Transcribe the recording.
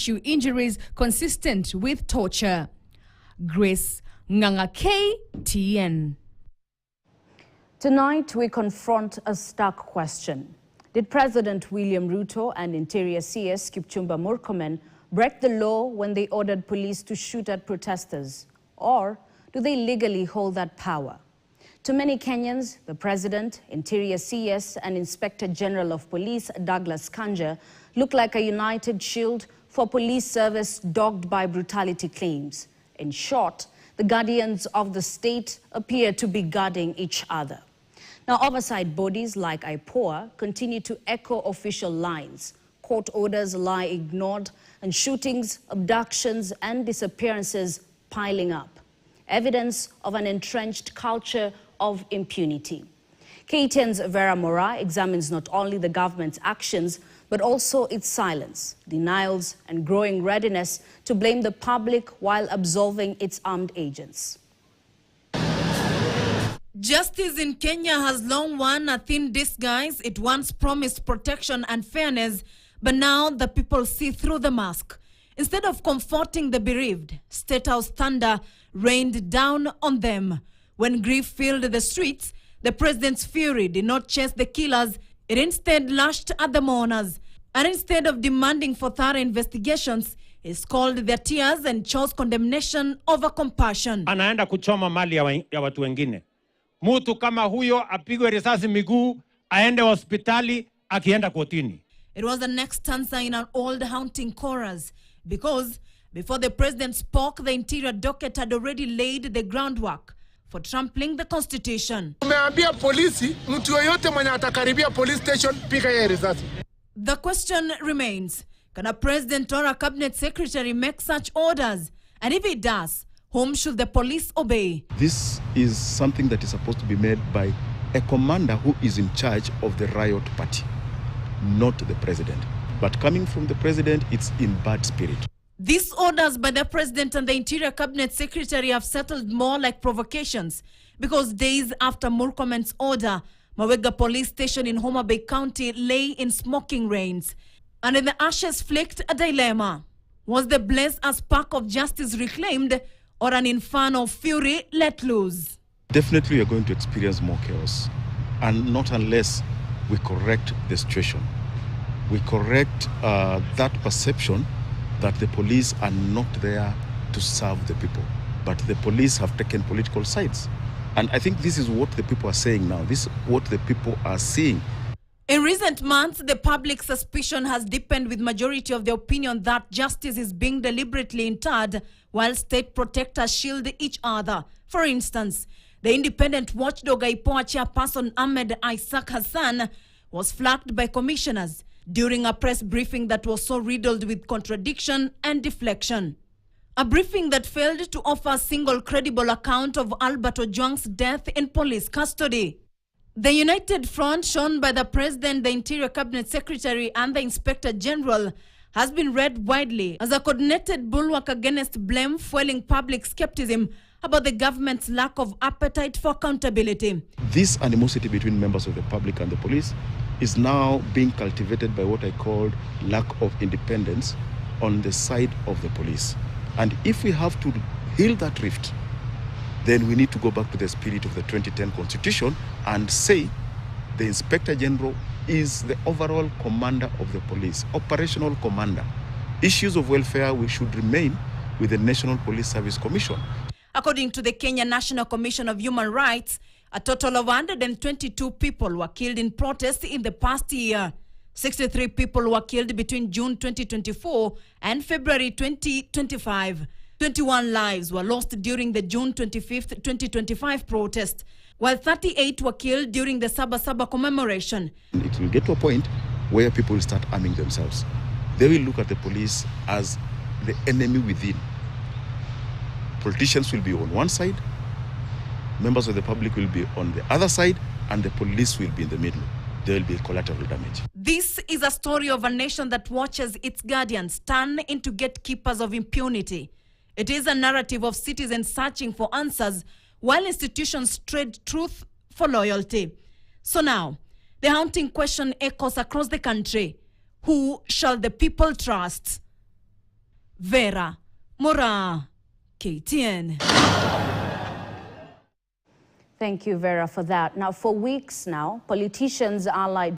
tissue injuries consistent with torture. Grace Nganga, KTN. Tonight, we confront a stark question. Did President William Ruto and Interior CS Kipchumba Murkomen break the law when they ordered police to shoot at protesters? Or do they legally hold that power? To many Kenyans, the President, Interior CS and Inspector General of Police Douglas Kanja look like a united shield for police service dogged by brutality claims. In short, the guardians of the state appear to be guarding each other. Now, oversight bodies like IPOA continue to echo official lines. Court orders lie ignored, and shootings, abductions, and disappearances piling up. Evidence of an entrenched culture of impunity. KTN's Vera Mora examines not only the government's actions, but also its silence, denials, and growing readiness to blame the public while absolving its armed agents. Justice in Kenya has long worn a thin disguise. It once promised protection and fairness, but now the people see through the mask. Instead of comforting the bereaved, State House thunder rained down on them. When grief filled the streets, the president's fury did not chase the killers. It instead lashed at the mourners. And instead of demanding for thorough investigations, he scalded their tears and chose condemnation over compassion. Anaenda kuchoma mali ya watu wengine. Mtu kama huyo apigwe risasi miguu, aende hospitali, akienda kotini. It was the next stanza in an old haunting chorus, because before the president spoke, the interior docket had already laid the groundwork for trampling the constitution. Umeambia polisi, mtu yoyote mwenye atakaribia police station, piga yeye risasi. The question remains, can a president or a cabinet secretary make such orders? And if he does, whom should the police obey? This is something that is supposed to be made by a commander who is in charge of the riot party, not the president. But coming from the president, it's in bad spirit. These orders by the president and the interior cabinet secretary have settled more like provocations, because days after Murkomen's order, Mawega police station in Homa Bay County lay in smoking rains. And in the ashes flicked a dilemma. Was the blaze a spark of justice reclaimed, or an inferno of fury let loose? Definitely we are going to experience more chaos, and not unless we correct the situation. We correct that perception that the police are not there to serve the people, but the police have taken political sides. And I think this is what the people are saying now. This is what the people are seeing. In recent months, the public suspicion has deepened, with majority of the opinion that justice is being deliberately interred while state protectors shield each other. For instance, the independent watchdog IPOA chairperson Ahmed Isaac Hassan was flagged by commissioners during a press briefing that was so riddled with contradiction and deflection. A briefing that failed to offer a single credible account of Albert Ojwang's death in police custody. The united front shown by the president, the interior cabinet secretary and the inspector general has been read widely as a coordinated bulwark against blame, fueling public skepticism about the government's lack of appetite for accountability. This animosity between members of the public and the police is now being cultivated by what I call lack of independence on the side of the police. And if we have to heal that rift, then we need to go back to the spirit of the 2010 Constitution and say the Inspector General is the overall commander of the police, operational commander. Issues of welfare should remain with the National Police Service Commission. According to the Kenya National Commission of Human Rights, a total of 122 people were killed in protests in the past year. 63 people were killed between June 2024 and February 2025. 21 lives were lost during the June 25th, 2025 protest, while 38 were killed during the Saba Saba commemoration. It will get to a point where people will start arming themselves. They will look at the police as the enemy within. Politicians will be on one side, members of the public will be on the other side, and the police will be in the middle. There will be collateral damage. This is a story of a nation that watches its guardians turn into gatekeepers of impunity. It is a narrative of citizens searching for answers while institutions trade truth for loyalty. So now, the haunting question echoes across the country. Who shall the people trust? Vera Mora, KTN. Thank you, Vera, for that. Now, for weeks now, politicians allied